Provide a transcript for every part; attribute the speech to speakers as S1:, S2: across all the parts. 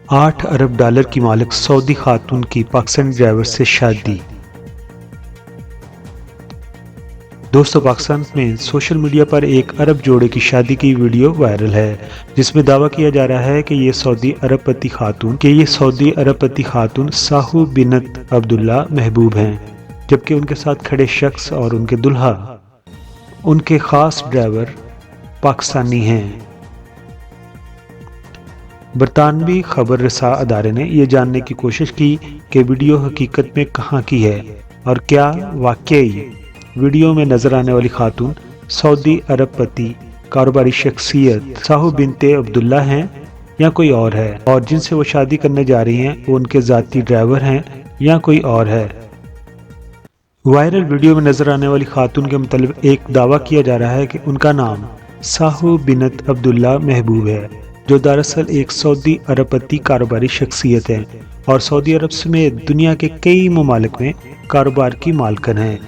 S1: $8 अरब की मालिक सऊदी खातून की पाकिस्तानी ड्राइवर से शादी। दोस्तों, पाकिस्तान में सोशल मीडिया पर एक अरब जोड़े की शादी की वीडियो वायरल है, जिसमें दावा किया जा रहा है कि ये सऊदी अरबपति खातून साहू बिनत अब्दुल्ला महबूब हैं, जबकि उनके साथ खड़े शख्स और उनके दुल्हा उनके खास ड्राइवर पाकिस्तानी हैं। बरतानवी खबर रसा अदारे ने यह जानने की कोशिश की कि वीडियो हकीकत में कहाँ की है और क्या वाकई वीडियो में नजर आने वाली खातून सऊदी अरबपति कारोबारी शख्सियत साहू बिनते अब्दुल्ला हैं या कोई और है, और जिनसे वो शादी करने जा रही हैं वो उनके ज़ाती ड्राइवर हैं या कोई और है। वायरल वीडियो में नजर आने वाली खातून के मतलब एक दावा किया जा रहा है कि उनका नाम साहू बिनत अब्दुल्ला महबूब है, जो दरअसल एक सऊदी अरबपति कारोबारी शख्सियत है और सऊदी अरब समेत दुनिया के कई ममालिक में कारोबार की मालकन है।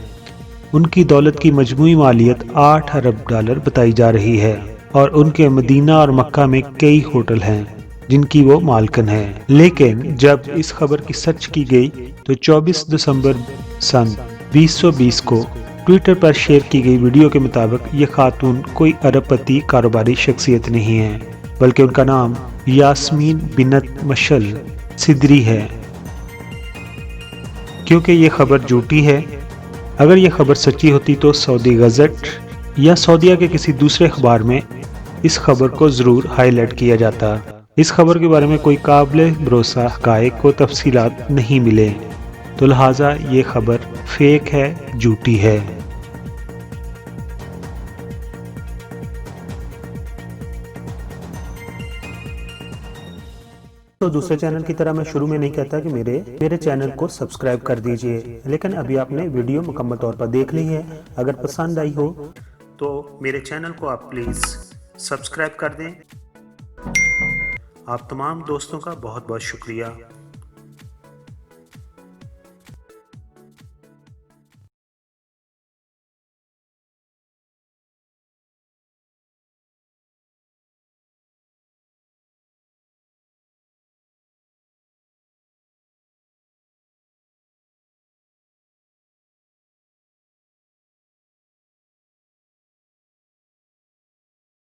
S1: उनकी दौलत की मजमूई मालियत $8 अरब बताई जा रही है और उनके मदीना और मक्का में कई होटल हैं जिनकी वो मालकन है। लेकिन जब इस खबर की सर्च की गई तो 24 दिसंबर सन 2020 को ट्विटर पर शेयर की गई वीडियो के मुताबिक ये खातून कोई अरबपति कारोबारी शख्सियत नहीं है, बल्कि उनका नाम यास्मीन बिनत मशल सिदरी है। क्योंकि ये खबर झूठी है, अगर ये खबर सच्ची होती तो सऊदी गज़ट या सऊदीया के किसी दूसरे अखबार में इस खबर को ज़रूर हाईलाइट किया जाता। इस खबर के बारे में कोई काबिल भरोसा हक़ाइक़ व तफ़सीलात नहीं मिले, तो लिहाजा ये खबर फेक है, झूठी है।
S2: तो दूसरे चैनल की तरह मैं शुरू में नहीं कहता कि मेरे चैनल को सब्सक्राइब कर दीजिए, लेकिन अभी आपने वीडियो मुकम्मल तौर पर देख ली है। अगर पसंद आई हो तो मेरे चैनल को आप प्लीज़ सब्सक्राइब कर दें। आप तमाम दोस्तों का बहुत बहुत शुक्रिया।